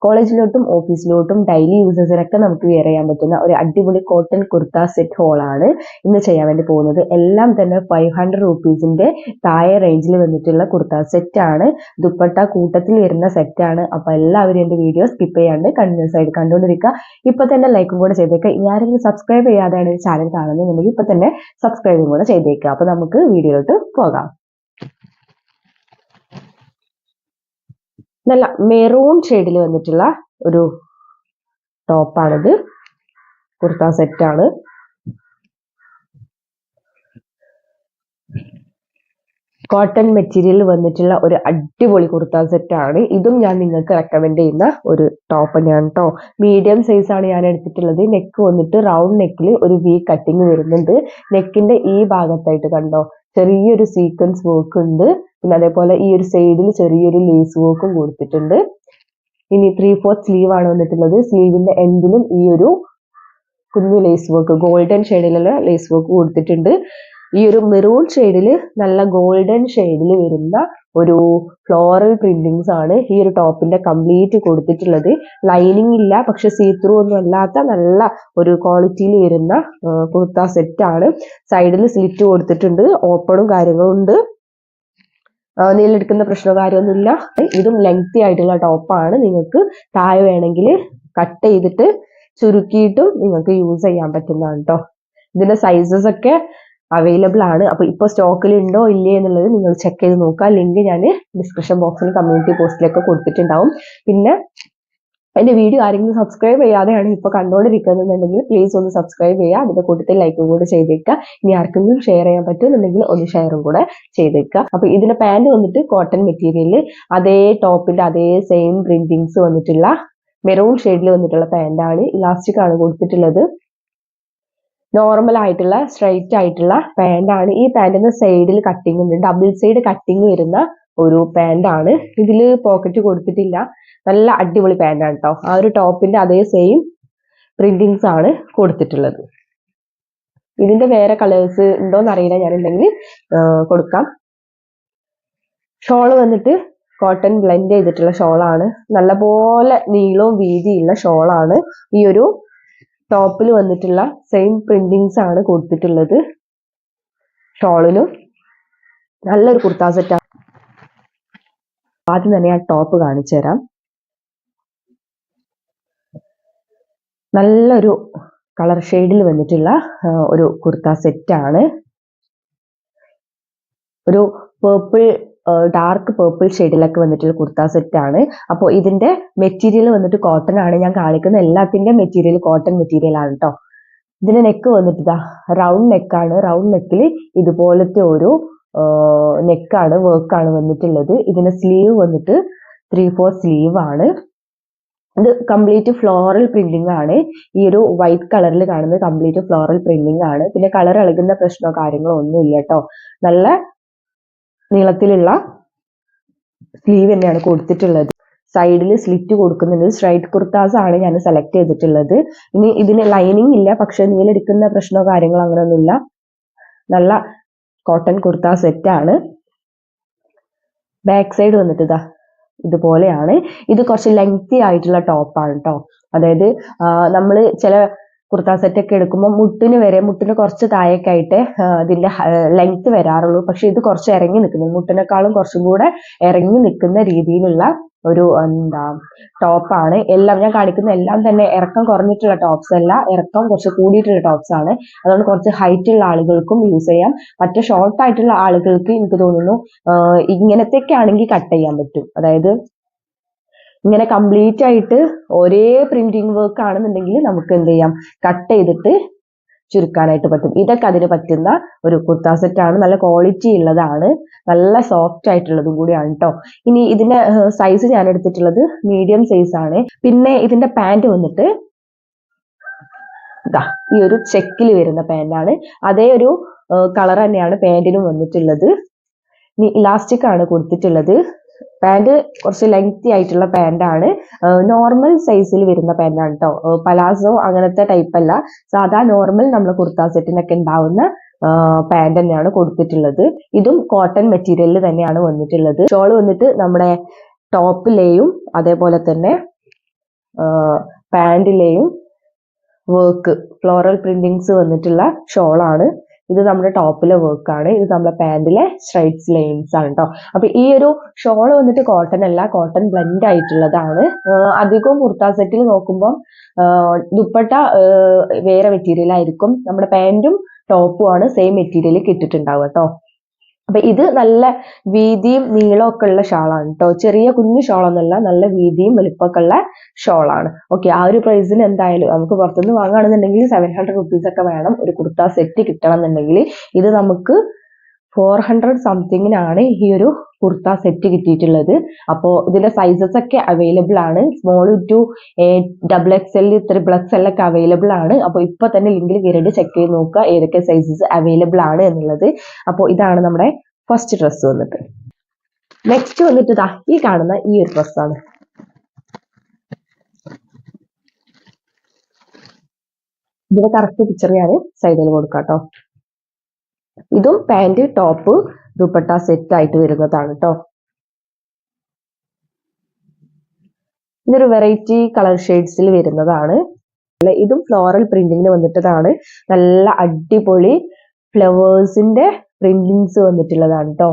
കോളേജിലോട്ടും ഓഫീസിലോട്ടും daily യൂസേഴ്സിനൊക്കെ നമുക്ക് wear ചെയ്യാൻ പറ്റുന്ന ഒരു അടിപൊളി കോട്ടൺ കുർത്ത സെറ്റ് ഹോളാണ് ഇന്ന് ചെയ്യാൻ വേണ്ടി പോകുന്നത്. എല്ലാം തന്നെ 500 റുപ്പീസിന്റെ താഴെ റേഞ്ചിൽ വന്നിട്ടുള്ള കുർത്ത സെറ്റ് ആണ്. ദുപ്പട്ട കൂട്ടത്തിൽ വരുന്ന സെറ്റ് ആണ്. അപ്പൊ എല്ലാവരും എന്റെ വീഡിയോ സ്കിപ്പ് ചെയ്യാണ്ട് കണ്ടിന്യൂസ് ആയിട്ട് കണ്ടുകൊണ്ടിരിക്കുക. ഇപ്പൊ തന്നെ ലൈക്കും കൂടെ ചെയ്തേക്കുക. ഇനി ആരെങ്കിലും സബ്സ്ക്രൈബ് ചെയ്യാതെയാണ് ഈ ചാനൽ കാണുന്നുണ്ടെങ്കിൽ ഇപ്പൊ തന്നെ സബ്സ്ക്രൈബും കൂടെ ചെയ്തേക്കുക. അപ്പൊ നമുക്ക് വീഡിയോയിലോട്ട് പോകാം. നല്ല മെറൂൺ ഷെയ്ഡിൽ വന്നിട്ടുള്ള ഒരു ടോപ്പാണിത്. കുർത്ത സെറ്റ് ആണ്. കോട്ടൺ മെറ്റീരിയൽ വന്നിട്ടുള്ള ഒരു അടിപൊളി കുർത്ത സെറ്റ് ആണ്. ഇതും ഞാൻ നിങ്ങൾക്ക് റെക്കമെൻഡ് ചെയ്യുന്ന ഒരു ടോപ്പ് തന്നെയാണ് കേട്ടോ. മീഡിയം സൈസ് ആണ് ഞാൻ എടുത്തിട്ടുള്ളത്. നെക്ക് വന്നിട്ട് റൗണ്ട് നെക്കിൽ ഒരു വി കട്ടിങ് വരുന്നുണ്ട്. നെക്കിന്റെ ഈ ഭാഗത്തായിട്ട് കണ്ടോ ചെറിയൊരു സീക്വൻസ് വർക്ക് ഉണ്ട്. പിന്നെ അതേപോലെ ഈ ഒരു സൈഡിൽ ചെറിയൊരു ലേസ് വർക്കും കൊടുത്തിട്ടുണ്ട്. ഇനി 3/4 സ്ലീവ് ആണ് വന്നിട്ടുള്ളത്. സ്ലീവിന്റെ എൻഡിലും ഈ ഒരു കുഞ്ഞു ലേസ് വർക്ക് ഗോൾഡൻ ഷെയ്ഡിലുള്ള ലേസ് വർക്ക് കൊടുത്തിട്ടുണ്ട്. ഈ ഒരു മെറൂൺ ഷെയ്ഡിൽ നല്ല ഗോൾഡൻ ഷെയ്ഡിൽ വരുന്ന ഒരു ഫ്ലോറൽ പ്രിന്റിങ്സ് ആണ് ഈ ഒരു ടോപ്പിന്റെ കംപ്ലീറ്റ് കൊടുത്തിട്ടുള്ളത്. ലൈനിങ് ഇല്ല, പക്ഷെ സീത്രൂ ഒന്നും അല്ലാത്ത നല്ല ഒരു ക്വാളിറ്റിയിൽ വരുന്ന കുർത്ത സെറ്റ് ആണ്. സൈഡിൽ സ്ലിറ്റ് കൊടുത്തിട്ടുണ്ട്. ഓപ്പണും കാര്യങ്ങളും ഉണ്ട്. നീലെടുക്കുന്ന പ്രശ്നമോ കാര്യമൊന്നുമില്ല. ഇതും ലെങ്തി ആയിട്ടുള്ള ടോപ്പാണ്. നിങ്ങൾക്ക് താഴെ വേണമെങ്കിൽ കട്ട് ചെയ്തിട്ട് ചുരുക്കിയിട്ടും നിങ്ങൾക്ക് യൂസ് ചെയ്യാൻ പറ്റുന്നതാണ് കേട്ടോ. ഇതിന്റെ സൈസസ് ഒക്കെ അവൈലബിൾ ആണ്. അപ്പൊ ഇപ്പൊ സ്റ്റോക്കിൽ ഉണ്ടോ ഇല്ലേ എന്നുള്ളത് നിങ്ങൾ ചെക്ക് ചെയ്ത് നോക്കുക. ലിങ്ക് ഞാൻ ഡിസ്ക്രിപ്ഷൻ ബോക്സിൽ കമ്മ്യൂണിറ്റി പോസ്റ്റിലൊക്കെ കൊടുത്തിട്ടുണ്ടാവും. പിന്നെ എന്റെ വീഡിയോ ആരെങ്കിലും സബ്സ്ക്രൈബ് ചെയ്യാതെയാണ് ഇപ്പൊ കണ്ടുകൊണ്ടിരിക്കുന്നുണ്ടെങ്കിൽ പ്ലീസ് ഒന്ന് സബ്സ്ക്രൈബ് ചെയ്യുക. അതിന്റെ കൂട്ടത്തിൽ ലൈക്കും കൂടെ ചെയ്തേക്കുക. ഇനി ആർക്കെങ്കിലും ഷെയർ ചെയ്യാൻ പറ്റുമെന്നുണ്ടെങ്കിൽ ഒന്ന് ഷെയറും കൂടെ ചെയ്തേക്കുക. അപ്പൊ ഇതിന്റെ പാന്റ് വന്നിട്ട് കോട്ടൺ മെറ്റീരിയൽ, അതേ ടോപ്പിന്റെ അതേ സെയിം പ്രിന്റിങ്സ് വന്നിട്ടുള്ള മെറൂൺ ഷെയ്ഡിൽ വന്നിട്ടുള്ള പാന്റ് ആണ്. ഇലാസ്റ്റിക് ആണ് കൊടുത്തിട്ടുള്ളത്. നോർമൽ ആയിട്ടുള്ള സ്ട്രൈറ്റ് ആയിട്ടുള്ള പാന്റ് ആണ്. ഈ പാന്റിന്റെ സൈഡിൽ കട്ടിങ് ഉണ്ട്. ഡബിൾ സൈഡ് കട്ടിങ് വരുന്ന ഒരു പാന്റ് ആണ്. ഇതില് പോക്കറ്റ് കൊടുത്തിട്ടില്ല. നല്ല അടിപൊളി പാന്റ് ആണ് കേട്ടോ. ആ ഒരു ടോപ്പിന്റെ അതേ സെയിം പ്രിന്റിങ്സ് ആണ് കൊടുത്തിട്ടുള്ളത്. ഇതിന്റെ വേറെ കളേഴ്സ് ഉണ്ടോന്ന് അറിയില്ല. ഞാനുണ്ടെങ്കിൽ കൊടുക്കാം. ഷോള് വന്നിട്ട് കോട്ടൺ ബ്ലെൻഡ് ചെയ്തിട്ടുള്ള ഷോളാണ്. നല്ലപോലെ നീളവും വീതിയുള്ള ഷോളാണ്. ഈ ഒരു ടോപ്പിൽ വന്നിട്ടുള്ള സെയിം പ്രിന്റിങ്സ് ആണ് കൊടുത്തിട്ടുള്ളത്. ഷോളിനും നല്ലൊരു കുർത്ത സെറ്റ് ആണ്. ആദ്യം തന്നെ ആ ടോപ്പ് കാണിച്ചു തരാം. നല്ലൊരു കളർ ഷെയ്ഡിൽ വന്നിട്ടുള്ള ഒരു കുർത്ത സെറ്റ് ആണ്. ഒരു പേർപ്പിൾ ഡാർക്ക് പേർപ്പിൾ ഷെയ്ഡിലൊക്കെ വന്നിട്ടുള്ള കുർത്ത സെറ്റ് ആണ്. അപ്പോൾ ഇതിന്റെ മെറ്റീരിയൽ വന്നിട്ട് കോട്ടൺ ആണ്. ഞാൻ കാണിക്കുന്ന എല്ലാത്തിന്റെ മെറ്റീരിയൽ കോട്ടൺ മെറ്റീരിയൽ ആണ് കേട്ടോ. ഇതിന്റെ നെക്ക് വന്നിട്ട് ഇതാ റൗണ്ട് നെക്കാണ്. റൗണ്ട് നെക്കിൽ ഇതുപോലത്തെ ഒരു നെക്കാണ് വർക്കാണ് വന്നിട്ടുള്ളത്. ഇതിന്റെ സ്ലീവ് വന്നിട്ട് 3/4 സ്ലീവ് ആണ്. ഇത് കംപ്ലീറ്റ് ഫ്ലോറൽ പ്രിന്റിംഗ് ആണ്. ഈ ഒരു വൈറ്റ് കളറിൽ കാണുന്നത് കംപ്ലീറ്റ് ഫ്ലോറൽ പ്രിന്റിംഗ് ആണ്. പിന്നെ കളർ ഇളകുന്ന പ്രശ്നമോ കാര്യങ്ങളോ ഒന്നും ഇല്ല കേട്ടോ. നല്ല നീളത്തിലുള്ള സ്ലീവ് തന്നെയാണ് കൊടുത്തിട്ടുള്ളത്. സൈഡിൽ സ്ലിറ്റ് കൊടുക്കുന്നുണ്ട്. സ്ട്രൈറ്റ് കുർത്താസ് ആണ് ഞാൻ സെലക്ട് ചെയ്തിട്ടുള്ളത്. ഇനി ഇതിന് ലൈനിങ് ഇല്ല, പക്ഷെ നീലെടുക്കുന്ന പ്രശ്നമോ കാര്യങ്ങളോ അങ്ങനെയൊന്നുമില്ല. നല്ല കോട്ടൺ കുർത്ത സെറ്റ് ആണ്. ബാക്ക് സൈഡ് വന്നിട്ട് ഇതാ ഇതുപോലെയാണ്. ഇത് കുറച്ച് ലെങ്തി ആയിട്ടുള്ള ടോപ്പാണ് കേട്ടോ. അതായത് നമ്മൾ ചില കുർത്ത സെറ്റ് ഒക്കെ എടുക്കുമ്പോൾ മുട്ടിന് കുറച്ച് താഴേക്കായിട്ട് ഇതിന്റെ ലെങ്ത് വരാറുള്ളൂ. പക്ഷെ ഇത് കുറച്ച് ഇറങ്ങി നിൽക്കുന്നത്, മുട്ടിനേക്കാളും കുറച്ചും കൂടെ ഇറങ്ങി നിൽക്കുന്ന രീതിയിലുള്ള ഒരു ടോപ്പാണ്. എല്ലാം ഞാൻ കാണിക്കുന്ന എല്ലാം തന്നെ ഇറക്കം കുറഞ്ഞിട്ടുള്ള ടോപ്സ് അല്ല, ഇറക്കം കുറച്ച് കൂടിയിട്ടുള്ള ടോപ്സ് ആണ്. അതുകൊണ്ട് കുറച്ച് ഹൈറ്റ് ഉള്ള ആളുകൾക്കും യൂസ് ചെയ്യാം. മറ്റേ ഷോർട്ട് ആയിട്ടുള്ള ആളുകൾക്ക് എനിക്ക് തോന്നുന്നു ഇങ്ങനത്തെയൊക്കെ ആണെങ്കിൽ കട്ട് ചെയ്യാൻ പറ്റും. അതായത് ഇങ്ങനെ കംപ്ലീറ്റ് ആയിട്ട് ഒരേ പ്രിന്റിംഗ് വർക്ക് ആണെന്നുണ്ടെങ്കിൽ നമുക്ക് എന്ത് ചെയ്യാം, കട്ട് ചെയ്തിട്ട് ചുരുക്കാനായിട്ട് പറ്റും. ഇതൊക്കെ അതിന് പറ്റുന്ന ഒരു കുർത്ത സെറ്റ് ആണ്. നല്ല ക്വാളിറ്റി ഉള്ളതാണ്. നല്ല സോഫ്റ്റ് ആയിട്ടുള്ളതും കൂടിയാണ് കേട്ടോ. ഇനി ഇതിന്റെ സൈസ് ഞാൻ എടുത്തിട്ടുള്ളത് മീഡിയം സൈസ് ആണ്. പിന്നെ ഇതിന്റെ പാന്റ് വന്നിട്ട് ഇതാ ഈ ഒരു ചെക്കിൽ വരുന്ന പാന്റാണ്. അതേ ഒരു കളർ തന്നെയാണ് പാന്റിനും വന്നിട്ടുള്ളത്. ഇനി ഇലാസ്റ്റിക് ആണ് കൊടുത്തിട്ടുള്ളത്. പാന്റ് കുറച്ച് ലെങ്തി ആയിട്ടുള്ള പാന്റാണ്. നോർമൽ സൈസിൽ വരുന്ന പാന്റാണ് കേട്ടോ. പലാസോ അങ്ങനത്തെ ടൈപ്പ് അല്ല, സാധാ നോർമൽ നമ്മൾ കുർത്ത സെറ്റിനൊക്കെ ഉണ്ടാവുന്ന പാന്റ് തന്നെയാണ് കൊടുത്തിട്ടുള്ളത്. ഇതും കോട്ടൺ മെറ്റീരിയലിൽ തന്നെയാണ് വന്നിട്ടുള്ളത്. ഷോൾ വന്നിട്ട് നമ്മുടെ ടോപ്പിലെയും അതേപോലെ തന്നെ പാൻറിലെയും വർക്ക് ഫ്ലോറൽ പ്രിന്റിങ്സ് വന്നിട്ടുള്ള ഷോളാണ്. ഇത് നമ്മുടെ ടോപ്പിലെ വർക്കാണ്. ഇത് നമ്മുടെ പാൻറിലെ സ്ട്രൈറ്റ്സ് ലൈൻസ് ആണ് കേട്ടോ. അപ്പൊ ഈ ഒരു ഷോൾ വന്നിട്ട് കോട്ടൺ അല്ല, കോട്ടൺ ബ്ലെൻഡ് ആയിട്ടുള്ളതാണ്. അധികവും കുർത്ത സെറ്റിൽ നോക്കുമ്പോൾ ദുപ്പട്ട വേറെ മെറ്റീരിയൽ ആയിരിക്കും. നമ്മുടെ പാൻറ്റും ടോപ്പും ആണ് സെയിം മെറ്റീരിയൽ കിട്ടിയിട്ടുണ്ടാവുക കേട്ടോ. അപ്പൊ ഇത് നല്ല വീതിയും നീളമൊക്കെ ഉള്ള ഷാളാണ് കേട്ടോ. ചെറിയ കുഞ്ഞു ഷോളൊന്നുമല്ല, നല്ല വീതിയും വലുപ്പമൊക്കെ ഉള്ള ഷോളാണ്. ഓക്കെ, ആ ഒരു പ്രൈസിന് എന്തായാലും നമുക്ക് പുറത്തുനിന്ന് വാങ്ങുകയാണെന്നുണ്ടെങ്കിൽ 700 rupees ഒക്കെ വേണം ഒരു കുർത്ത സെറ്റ് കിട്ടണം എന്നുണ്ടെങ്കിൽ. ഇത് നമുക്ക് 400 സംതിങ്ങിനാണ് ഈ ഒരു കുർത്ത സെറ്റ് കിട്ടിയിട്ടുള്ളത്. അപ്പോൾ ഇതിന്റെ സൈസസ് ഒക്കെ അവൈലബിൾ ആണ്. സ്മോൾ ടു XXL, XXL ഒക്കെ അവൈലബിൾ ആണ്. അപ്പോൾ ഇപ്പൊ തന്നെ ലിങ്കിൽ കയറിയിട്ട് ചെക്ക് ചെയ്ത് നോക്കുക ഏതൊക്കെ സൈസസ് അവൈലബിൾ ആണ് എന്നുള്ളത്. അപ്പോൾ ഇതാണ് നമ്മുടെ ഫസ്റ്റ് ഡ്രസ്സ് വന്നിട്ട്. നെക്സ്റ്റ് വന്നിട്ട് ഇതാ ഈ കാണുന്ന ഈ ഒരു ഡ്രസ്സാണ്. ഇതിന്റെ കറക്റ്റ് പിക്ചർ ഞാൻ സൈഡിൽ കൊടുക്കാം കേട്ടോ. ഇതും പാന്റ് ടോപ്പ് ദുപ്പട്ട സെറ്റ് ആയിട്ട് വരുന്നതാണ് കേട്ടോ. ഇതൊരു വെറൈറ്റി കളർ ഷെയ്ഡ്സിൽ വരുന്നതാണ്. ഇതും ഫ്ലോറൽ പ്രിന്റിങ്ങിന് വന്നിട്ടതാണ്. നല്ല അടിപൊളി ഫ്ലവേഴ്സിന്റെ പ്രിന്റിങ്സ് വന്നിട്ടുള്ളതാണ് കേട്ടോ.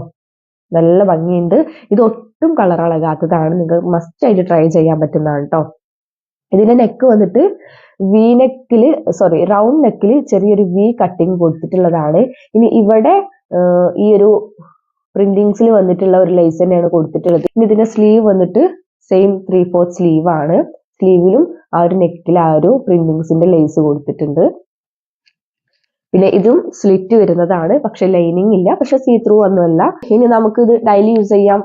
നല്ല ഭംഗിയുണ്ട്. ഇത് ഒട്ടും കളർ അളകാത്തതാണ്. നിങ്ങൾക്ക് മസ്റ്റ് ആയിട്ട് ട്രൈ ചെയ്യാൻ പറ്റുന്നതാണ് കേട്ടോ. ഇതിന്റെ നെക്ക് വന്നിട്ട് റൗണ്ട് നെക്കിൽ ചെറിയൊരു വി കട്ടിങ് കൊടുത്തിട്ടുള്ളതാണ്. ഇനി ഇവിടെ ഈ ഒരു പ്രിന്റിങ്സിൽ വന്നിട്ടുള്ള ഒരു ലേസ് തന്നെയാണ് കൊടുത്തിട്ടുള്ളത്. ഇനി ഇതിന്റെ സ്ലീവ് വന്നിട്ട് സെയിം 3/4 സ്ലീവ് ആണ്. സ്ലീവിലും ആ ഒരു നെക്കിൽ ആ ഒരു പ്രിന്റിങ്സിന്റെ ലേസ് കൊടുത്തിട്ടുണ്ട്. പിന്നെ ഇതും സ്ലിറ്റ് വരുന്നതാണ്, പക്ഷെ ലൈനിങ് ഇല്ല, പക്ഷെ സീ ത്രൂ ഒന്നുമല്ല. ഇനി നമുക്ക് ഇത് ഡെയിലി യൂസ് ചെയ്യാം,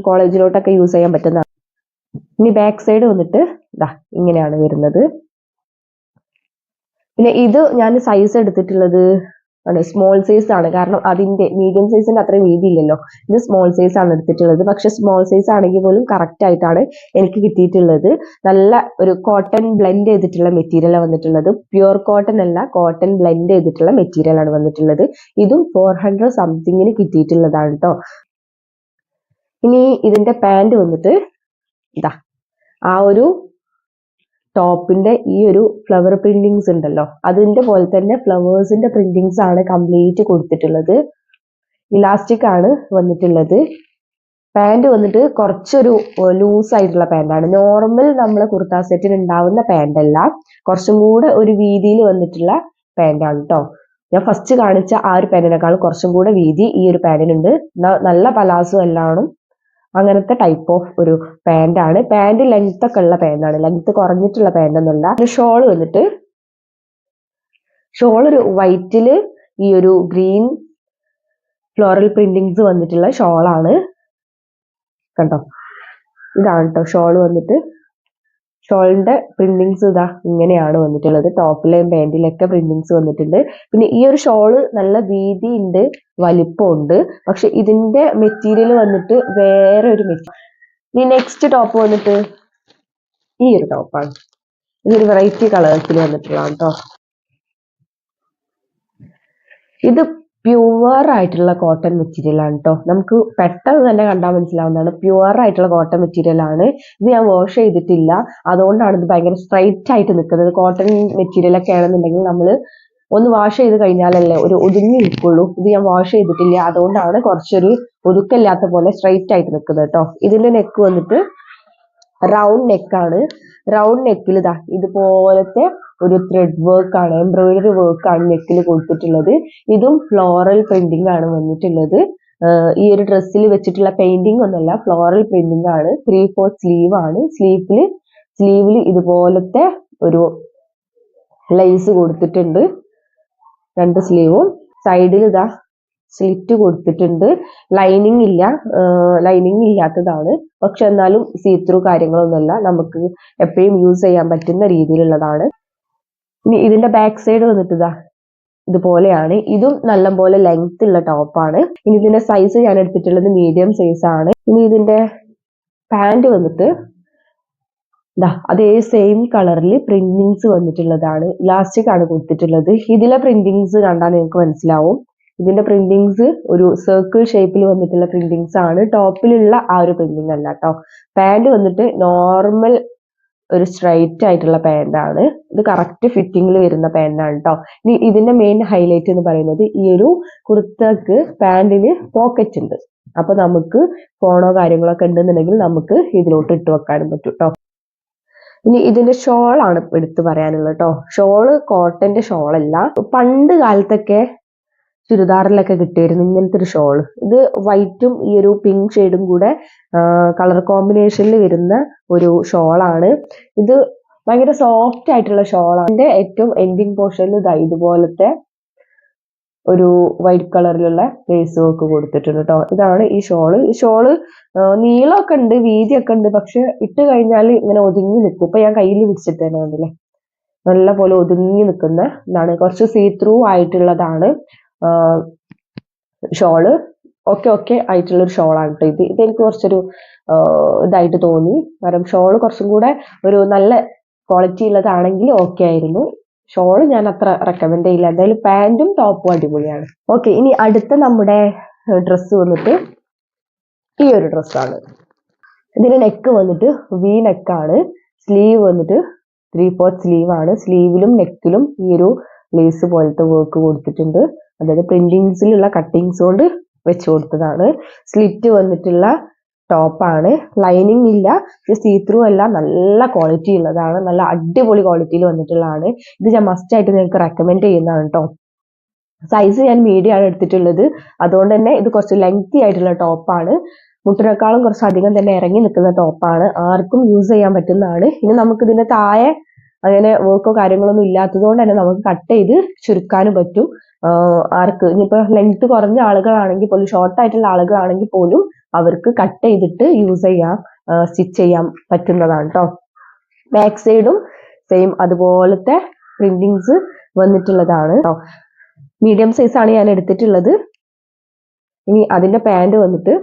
കോളേജിലോട്ടൊക്കെ യൂസ് ചെയ്യാൻ പറ്റുന്നതാണ്. ഇനി ബാക്ക് സൈഡ് വന്നിട്ട് ഇങ്ങനെയാണ് വരുന്നത്. പിന്നെ ഇത് ഞാൻ സൈസ് എടുത്തിട്ടുള്ളത് സ്മോൾ സൈസ് ആണ്. കാരണം അതിന്റെ മീഡിയം സൈസിന്റെ അത്രയും വീതി ഇല്ലല്ലോ. ഇത് സ്മോൾ സൈസ് ആണ് എടുത്തിട്ടുള്ളത്. പക്ഷെ സ്മോൾ സൈസ് ആണെങ്കിൽ പോലും കറക്റ്റ് ആയിട്ടാണ് എനിക്ക് കിട്ടിയിട്ടുള്ളത്. നല്ല ഒരു കോട്ടൺ ബ്ലെൻഡ് ചെയ്തിട്ടുള്ള മെറ്റീരിയൽ വന്നിട്ടുള്ളത്. പ്യുവർ കോട്ടൺ അല്ല, കോട്ടൺ ബ്ലെൻഡ് ചെയ്തിട്ടുള്ള മെറ്റീരിയൽ ആണ് വന്നിട്ടുള്ളത്. ഇതും 400 സംതിങ്ങിന് കിട്ടിയിട്ടുള്ളതാണ് കേട്ടോ. ഇനി ഇതിന്റെ പാന്റ് വന്നിട്ട് ആ ഒരു ടോപ്പിന്റെ ഈ ഒരു ഫ്ലവർ പ്രിന്റിങ്സ് ഉണ്ടല്ലോ, അതിന്റെ പോലെ തന്നെ ഫ്ലവേഴ്സിന്റെ പ്രിന്റിങ്സ് ആണ് കംപ്ലീറ്റ് കൊടുത്തിട്ടുള്ളത്. ഇലാസ്റ്റിക് ആണ് വന്നിട്ടുള്ളത്. പാന്റ് വന്നിട്ട് കുറച്ചൊരു ലൂസ് ആയിട്ടുള്ള പാന്റാണ്. നോർമൽ നമ്മളെ കുർത്ത സെറ്റിന് ഉണ്ടാവുന്ന പാന്റ് അല്ല, കുറച്ചും കൂടെ ഒരു വീതിയിൽ വന്നിട്ടുള്ള പാന്റാണ് കേട്ടോ. ഞാൻ ഫസ്റ്റ് കാണിച്ച ആ ഒരു പാന്റിനേക്കാൾ കുറച്ചും കൂടെ വീതി ഈ ഒരു പാന്റിനുണ്ട്. നല്ല പലാസോ എല്ലാണും അങ്ങനത്തെ ടൈപ്പ് ഓഫ് ഒരു പാന്റ് ആണ്. പാന്റ് ലെങ്ത് ഒക്കെ ഉള്ള പാന്റാണ്, ലെങ്ത് കുറഞ്ഞിട്ടുള്ള പാന്റ് ഒന്നുമല്ല. ഷോൾ വന്നിട്ട് ഒരു വൈറ്റില് ഈ ഒരു ഗ്രീൻ ഫ്ലോറൽ പ്രിന്റിങ്സ് വന്നിട്ടുള്ള ഷോളാണ് കണ്ടോ. ഇതാണ് കേട്ടോ ഷോൾ വന്നിട്ട്. ഷോളിന്റെ പ്രിന്റിങ്സ് ഇങ്ങനെയാണ് വന്നിട്ടുള്ളത്. ടോപ്പിലെയും പാന്റിലൊക്കെ പ്രിന്റിങ്സ് വന്നിട്ടുണ്ട്. പിന്നെ ഈ ഒരു ഷോള് നല്ല വീതി ഉണ്ട്, വലിപ്പമുണ്ട്. പക്ഷെ ഇതിന്റെ മെറ്റീരിയൽ വന്നിട്ട് വേറെ ഒരു മെറ്റീരിയൽ. ഇനി നെക്സ്റ്റ് ടോപ്പ് വന്നിട്ട് ഈ ഒരു ടോപ്പാണ്. ഇതൊരു വെറൈറ്റി കളേഴ്സിൽ വന്നിട്ടുള്ളതാണ് കേട്ടോ. ഇത് പ്യുവർ ആയിട്ടുള്ള കോട്ടൺ മെറ്റീരിയൽ ആണ് കേട്ടോ. നമുക്ക് പെട്ടെന്ന് തന്നെ കണ്ടാൽ മനസ്സിലാവുന്നതാണ്. പ്യുവർ ആയിട്ടുള്ള കോട്ടൺ മെറ്റീരിയൽ ആണ്. ഇത് ഞാൻ വാഷ് ചെയ്തിട്ടില്ല, അതുകൊണ്ടാണ് ഇത് ഭയങ്കര സ്ട്രൈറ്റ് ആയിട്ട് നിൽക്കുന്നത്. കോട്ടൺ മെറ്റീരിയൽ ഒക്കെ ആണെന്നുണ്ടെങ്കിൽ നമ്മൾ ഒന്ന് വാഷ് ചെയ്ത് കഴിഞ്ഞാലല്ലേ ഒരു ഒതുങ്ങി നിൽക്കുള്ളൂ. ഇത് ഞാൻ വാഷ് ചെയ്തിട്ടില്ല, അതുകൊണ്ടാണ് കുറച്ചൊരു ഒതുക്കല്ലാത്ത പോലെ സ്ട്രൈറ്റ് ആയിട്ട് നിൽക്കുന്നത് കേട്ടോ. ഇതിന്റെ നെക്ക് വന്നിട്ട് റൗണ്ട് നെക്കാണ്. റൗണ്ട് നെക്കിൽ ഇതുപോലത്തെ ഒരു ത്രെഡ് വർക്ക് ആണ്, എംബ്രോയിഡറി വർക്ക് ആണ് നെക്കിൽ കൊടുത്തിട്ടുള്ളത്. ഇതും ഫ്ലോറൽ പ്രിന്റിംഗ് ആണ് വന്നിട്ടുള്ളത്. ഈ ഒരു ഡ്രസ്സിൽ വെച്ചിട്ടുള്ള പെയിന്റിംഗ് ഒന്നുമല്ല, ഫ്ലോറൽ പ്രിന്റിംഗ് ആണ്. 3/4 സ്ലീവ് ആണ്. സ്ലീവിൽ ഇതുപോലത്തെ ഒരു ലേസ് കൊടുത്തിട്ടുണ്ട്. 2 സ്ലീവും സൈഡിൽ സ്ലിറ്റ് കൊടുത്തിട്ടുണ്ട്. ലൈനിങ് ഇല്ല, ലൈനിങ് ഇല്ലാത്തതാണ്. പക്ഷെ എന്നാലും സീ ത്രൂ കാര്യങ്ങളൊന്നുമല്ല, നമുക്ക് എപ്പോഴും യൂസ് ചെയ്യാൻ പറ്റുന്ന രീതിയിലുള്ളതാണ്. ഇനി ഇതിന്റെ ബാക്ക് സൈഡ് വന്നിട്ട് ഇതുപോലെയാണ്. ഇതും നല്ലപോലെ ലെങ്ത് ഉള്ള ടോപ്പാണ്. ഇനി ഇതിന്റെ സൈസ് ഞാൻ എടുത്തിട്ടുള്ളത് മീഡിയം സൈസ് ആണ്. ഇനി ഇതിന്റെ പാന്റ് വന്നിട്ട് അതേ സെയിം കളറിൽ പ്രിന്റിങ്സ് വന്നിട്ടുള്ളതാണ്. ഇലാസ്റ്റിക് ആണ് കൊടുത്തിട്ടുള്ളത്. ഇതിലെ പ്രിന്റിങ്സ് കണ്ടാൽ നിങ്ങൾക്ക് മനസ്സിലാവും. ഇതിന്റെ പ്രിന്റിങ്സ് ഒരു സർക്കിൾ ഷേപ്പിൽ വന്നിട്ടുള്ള പ്രിന്റിങ്സ് ആണ്. ടോപ്പിലുള്ള ആ ഒരു പ്രിന്റിംഗ് അല്ല കേട്ടോ. പാന്റ് വന്നിട്ട് നോർമൽ ഒരു സ്ട്രൈറ്റ് ആയിട്ടുള്ള പാന്റാണ്. ഇത് കറക്റ്റ് ഫിറ്റിങ്ങിൽ വരുന്ന പാന്റാണ് കേട്ടോ. ഇനി ഇതിന്റെ മെയിൻ ഹൈലൈറ്റ് എന്ന് പറയുന്നത് ഈ ഒരു കുർത്തക്ക് പാന്റിന് പോക്കറ്റ് ഉണ്ട്. അപ്പൊ നമുക്ക് ഫോണോ കാര്യങ്ങളൊക്കെ ഉണ്ടെന്നുണ്ടെങ്കിൽ നമുക്ക് ഇതിലോട്ട് ഇട്ട് വെക്കാനും പറ്റും കേട്ടോ. ഇനി ഇതിന്റെ ഷോൾ ആണ് എടുത്ത് പറയാനുള്ളത് കേട്ടോ. ഷോള് കോട്ടന്റെ ഷോളല്ല. പണ്ട് കാലത്തൊക്കെ ചുരിദാറിലൊക്കെ കിട്ടിയിരുന്നു ഇങ്ങനത്തെ ഒരു ഷോള്. ഇത് വൈറ്റും ഈ ഒരു പിങ്ക് ഷെയ്ഡും കൂടെ കളർ കോമ്പിനേഷനിൽ വരുന്ന ഒരു ഷോളാണ്. ഇത് ഭയങ്കര സോഫ്റ്റ് ആയിട്ടുള്ള ഷോളാണ്. ഇതിന്റെ ഏറ്റവും എൻഡിങ് പോർഷനിൽ ഇതുപോലത്തെ ഒരു വൈറ്റ് കളറിലുള്ള ലേസ് വർക്ക് കൊടുത്തിട്ടുണ്ട് കേട്ടോ. ഇതാണ് ഈ ഷോള്. ഈ ഷോള് നീളമൊക്കെ ഉണ്ട്, വീതിയൊക്കെ ഉണ്ട്, പക്ഷെ ഇട്ട് കഴിഞ്ഞാൽ ഇങ്ങനെ ഒതുങ്ങി നിൽക്കും. ഇപ്പൊ ഞാൻ കയ്യിൽ പിടിച്ചിട്ട് തന്നെ കണ്ടില്ലേ, നല്ല പോലെ ഒതുങ്ങി നിൽക്കുന്ന ഇതാണ്. കുറച്ച് സീ ത്രൂ ആയിട്ടുള്ളതാണ് ഷോള്. ഓക്കെ ആയിട്ടുള്ളൊരു ഷോളാണ് കേട്ടോ ഇത്. ഇതെനിക്ക് കുറച്ചൊരു ഇതായിട്ട് തോന്നി. കാരണം ഷോള് കുറച്ചും കൂടെ ഒരു നല്ല ക്വാളിറ്റി ഉള്ളതാണെങ്കിൽ ഓക്കെ ആയിരുന്നു. ഷോള് ഞാൻ അത്ര റെക്കമെൻഡ് ചെയ്യില്ല. എന്തായാലും പാന്റും ടോപ്പും അടിപൊളിയാണ്. ഓക്കെ, ഇനി അടുത്ത നമ്മുടെ ഡ്രസ്സ് വന്നിട്ട് ഈ ഒരു ഡ്രസ്സാണ്. ഇതിന്റെ നെക്ക് വന്നിട്ട് വി നെക്കാണ്. സ്ലീവ് വന്നിട്ട് 3/4 സ്ലീവ് ആണ്. സ്ലീവിലും നെക്കിലും ഈ ഒരു ലേസ് പോലത്തെ വർക്ക് കൊടുത്തിട്ടുണ്ട്. അതായത് പ്രിന്റിങ്സിലുള്ള കട്ടിങ്സ് കൊണ്ട് വെച്ച് കൊടുത്തതാണ്. സ്ലിറ്റ് വന്നിട്ടുള്ള ടോപ്പാണ്. ലൈനിങ് ഇല്ല, സീ ത്രൂ അല്ല, നല്ല ക്വാളിറ്റി ഉള്ളതാണ്. നല്ല അടിപൊളി ക്വാളിറ്റിയിൽ വന്നിട്ടുള്ളതാണ്. ഇത് ഞാൻ മസ്റ്റ് ആയിട്ട് നിങ്ങൾക്ക് റെക്കമെൻഡ് ചെയ്യുന്നതാണ് കേട്ടോ. സൈസ് ഞാൻ മീഡിയം ആണ് എടുത്തിട്ടുള്ളത്. അതുകൊണ്ട് തന്നെ ഇത് കുറച്ച് ലെങ്തി ആയിട്ടുള്ള ടോപ്പാണ്. മുട്ടിനേക്കാളും കുറച്ച് അധികം തന്നെ ഇറങ്ങി നിൽക്കുന്ന ടോപ്പാണ്. ആർക്കും യൂസ് ചെയ്യാൻ പറ്റുന്നതാണ്. ഇനി നമുക്ക് ഇതിന്റെ താഴെ അങ്ങനെ വർക്കോ കാര്യങ്ങളൊന്നും ഇല്ലാത്തത് കൊണ്ട് തന്നെ നമുക്ക് കട്ട് ചെയ്ത് ചുരുക്കാനും പറ്റും. ആർക്ക് ഇനിയിപ്പോ ലെങ്ത് കുറഞ്ഞ ആളുകളാണെങ്കിൽ പോലും, ഷോർട്ട് ആയിട്ടുള്ള ആളുകളാണെങ്കിൽ പോലും അവർക്ക് കട്ട് ചെയ്തിട്ട് യൂസ് ചെയ്യാം, സ്റ്റിച്ച് ചെയ്യാൻ പറ്റുന്നതാണ് കേട്ടോ. ബാക്ക് സൈഡും സെയിം അതുപോലത്തെ പ്രിന്റിങ്സ് വന്നിട്ടുള്ളതാണ് കേട്ടോ. മീഡിയം സൈസ് ആണ് ഞാൻ എടുത്തിട്ടുള്ളത്. ഇനി അതിന്റെ പാന്റ് വന്നിട്ട്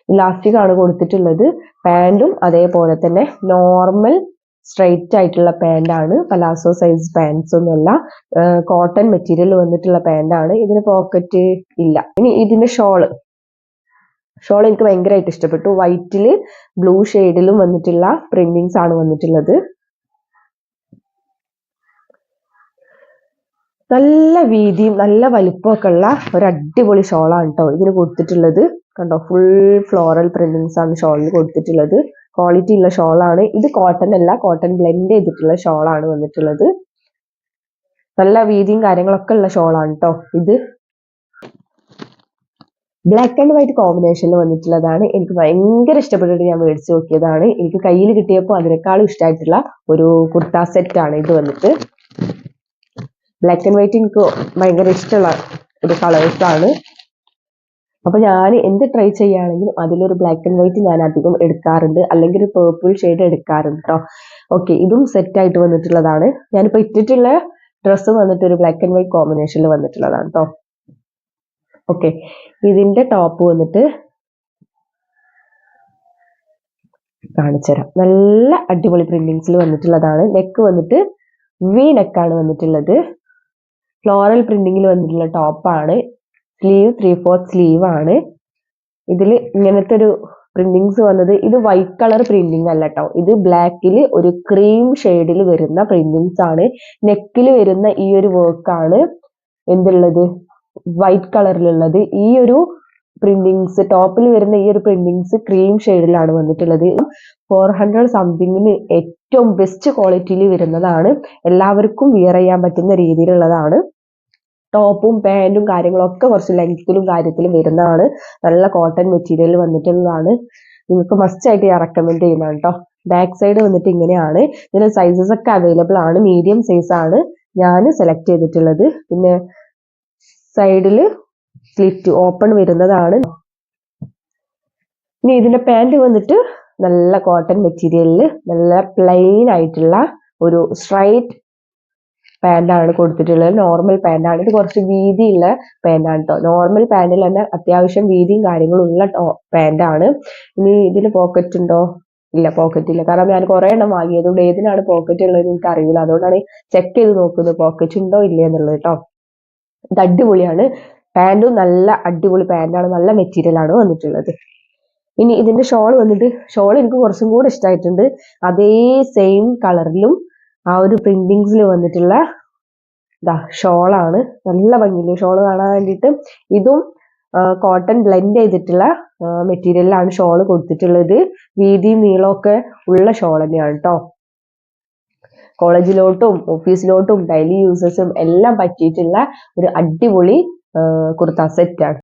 ഇലാസ്റ്റിക് ആണ് കൊടുത്തിട്ടുള്ളത്. പാന്റും അതേപോലെ തന്നെ നോർമൽ സ്ട്രൈറ്റ് ആയിട്ടുള്ള പാന്റാണ്. പലാസോ സൈസ് പാൻസ് ഒന്നുമല്ല. കോട്ടൺ മെറ്റീരിയൽ വന്നിട്ടുള്ള പാന്റാണ്. ഇതിന് പോക്കറ്റ് ഇല്ല. ഇനി ഇതിന്റെ ഷോൾ എനിക്ക് ഭയങ്കരമായിട്ട് ഇഷ്ടപ്പെട്ടു. വൈറ്റില് ബ്ലൂ ഷെയ്ഡിലും വന്നിട്ടുള്ള പ്രിന്റിങ്സ് ആണ് വന്നിട്ടുള്ളത്. നല്ല വീതിയും നല്ല വലിപ്പമൊക്കെ ഉള്ള ഒരു അടിപൊളി ഷോളാണ് കേട്ടോ ഇതിന് കൊടുത്തിട്ടുള്ളത്. കണ്ടോ, ഫുൾ ഫ്ലോറൽ പ്രിന്റിങ്സ് ആണ് ഷോളിന് കൊടുത്തിട്ടുള്ളത്. ക്വാളിറ്റി ഉള്ള ഷോളാണ് ഇത്. കോട്ടൺ അല്ല, കോട്ടൺ ബ്ലെൻഡ് ചെയ്തിട്ടുള്ള ഷോളാണ് വന്നിട്ടുള്ളത്. നല്ല വീതിയും കാര്യങ്ങളൊക്കെ ഉള്ള ഷോളാണ് കേട്ടോ ഇത്. ബ്ലാക്ക് ആൻഡ് വൈറ്റ് കോമ്പിനേഷനിൽ വന്നിട്ടുള്ളതാണ്. എനിക്ക് ഭയങ്കര ഇഷ്ടപ്പെട്ടിട്ട് ഞാൻ മേടിച്ചു നോക്കിയതാണ്. എനിക്ക് കയ്യിൽ കിട്ടിയപ്പോൾ അതിനേക്കാളും ഇഷ്ടമായിട്ടുള്ള ഒരു കുർത്ത സെറ്റ് ആണ് ഇത് വന്നിട്ട്. ബ്ലാക്ക് ആൻഡ് വൈറ്റ് എനിക്ക് ഭയങ്കര ഇഷ്ടമുള്ള ഒരു കളേഴ്സാണ്. അപ്പൊ ഞാൻ എന്ത് ട്രൈ ചെയ്യുകയാണെങ്കിലും അതിലൊരു ബ്ലാക്ക് ആൻഡ് വൈറ്റ് ഞാൻ അധികം എടുക്കാറുണ്ട്, അല്ലെങ്കിൽ ഒരു പേർപ്പിൾ ഷെയ്ഡ് എടുക്കാറുണ്ട് കേട്ടോ. ഓക്കെ, ഇതും സെറ്റ് ആയിട്ട് വന്നിട്ടുള്ളതാണ്. ഞാനിപ്പോ ഇട്ടിട്ടുള്ള ഡ്രസ്സ് വന്നിട്ട് ഒരു ബ്ലാക്ക് ആൻഡ് വൈറ്റ് കോമ്പിനേഷനിൽ വന്നിട്ടുള്ളതാണ് കേട്ടോ. ഓക്കെ, ഇതിന്റെ ടോപ്പ് വന്നിട്ട് കാണിച്ചുതരാം. നല്ല അടിപൊളി പ്രിന്റിങ്സിൽ വന്നിട്ടുള്ളതാണ്. നെക്ക് വന്നിട്ട് വി നെക്കാണ് വന്നിട്ടുള്ളത്. ഫ്ലോറൽ പ്രിന്റിങ്ങിൽ വന്നിട്ടുള്ള ടോപ്പാണ്. സ്ലീവ് 3/4 സ്ലീവ് ആണ്. ഇതിൽ ഇങ്ങനത്തെ ഒരു പ്രിന്റിങ്സ് വന്നത്. ഇത് വൈറ്റ് കളർ പ്രിന്റിങ് അല്ല കേട്ടോ. ഇത് ബ്ലാക്കിൽ ഒരു ക്രീം ഷെയ്ഡിൽ വരുന്ന പ്രിന്റിങ്സ് ആണ്. നെക്കിൽ വരുന്ന ഈ ഒരു വർക്കാണ് എന്തുള്ളത്, വൈറ്റ് കളറിലുള്ളത്. ഈ ഒരു പ്രിന്റിങ്സ്, ടോപ്പിൽ വരുന്ന ഈ ഒരു പ്രിന്റിങ്സ് ക്രീം ഷെയ്ഡിലാണ് വന്നിട്ടുള്ളത്. 400 സംതിങ്ങിന് ഏറ്റവും ബെസ്റ്റ് ക്വാളിറ്റിയിൽ വരുന്നതാണ്. എല്ലാവർക്കും വിയർ ചെയ്യാൻ പറ്റുന്ന രീതിയിലുള്ളതാണ്. ടോപ്പും പാന്റും കാര്യങ്ങളൊക്കെ കുറച്ച് ലെങ്ത്തിലും കാര്യത്തിലും വരുന്നതാണ്. നല്ല കോട്ടൺ മെറ്റീരിയൽ വന്നിട്ടുള്ളതാണ്. നിങ്ങൾക്ക് മസ്റ്റ് ആയിട്ട് ഞാൻ റെക്കമെൻഡ് ചെയ്യുന്നതാണ് കേട്ടോ. ബാക്ക് സൈഡ് വന്നിട്ട് ഇങ്ങനെയാണ്. ഇതിന് സൈസസ് ഒക്കെ അവൈലബിൾ ആണ്. മീഡിയം സൈസ് ആണ് ഞാൻ സെലക്ട് ചെയ്തിട്ടുള്ളത്. പിന്നെ സൈഡില് സ്ലിറ്റ് ഓപ്പൺ വരുന്നതാണ്. ഇനി ഇതിന്റെ പാന്റ് വന്നിട്ട് നല്ല കോട്ടൺ മെറ്റീരിയലില് നല്ല പ്ലെയിൻ ആയിട്ടുള്ള ഒരു സ്ട്രൈറ്റ് പാന്റാണ് കൊടുത്തിട്ടുള്ളത്. നോർമൽ പാന്റാണ്. ഇത് കുറച്ച് വീതിയുള്ള പാന്റാണ് കേട്ടോ. നോർമൽ പാന്റിൽ തന്നെ അത്യാവശ്യം വീതിയും കാര്യങ്ങളും ഉള്ള പാന്റാണ്. ഇനി ഇതിന് പോക്കറ്റ് ഉണ്ടോ? ഇല്ല, പോക്കറ്റ് ഇല്ല. കാരണം ഞാൻ കുറെ എണ്ണം വാങ്ങിയതുകൊണ്ട് ഏതിനാണ് പോക്കറ്റ് ഉള്ളത് എനിക്ക് അറിയില്ല. അതുകൊണ്ടാണ് ചെക്ക് ചെയ്ത് നോക്കുന്നത് പോക്കറ്റ് ഉണ്ടോ ഇല്ലേ എന്നുള്ളത് കേട്ടോ. ഇത് അടിപൊളിയാണ്. പാന്റും നല്ല അടിപൊളി പാന്റാണ്. നല്ല മെറ്റീരിയൽ ആണ് വന്നിട്ടുള്ളത്. ഇനി ഇതിന്റെ ഷോൾ വന്നിട്ട്, ഷോൾ എനിക്ക് കുറച്ചും കൂടെ ഇഷ്ടമായിട്ടുണ്ട്. അതേ സെയിം കളറിലും ആ ഒരു പ്രിന്റിങ്സിൽ വന്നിട്ടുള്ള ഇതാ ഷോളാണ്. നല്ല ഭംഗിയില്ലേ ഷോൾ കാണാൻ വേണ്ടിയിട്ട്. ഇതും കോട്ടൺ ബ്ലെൻഡ് ചെയ്തിട്ടുള്ള മെറ്റീരിയലിലാണ് ഷോൾ കൊടുത്തിട്ടുള്ളത്. വീതിയും നീളമൊക്കെ ഉള്ള ഷോൾ തന്നെയാണ് കേട്ടോ. കോളേജിലോട്ടും ഓഫീസിലോട്ടും ഡെയിലി യൂസേഴ്സും എല്ലാം പറ്റിയിട്ടുള്ള ഒരു അടിപൊളി കുർത്ത സെറ്റാണ്.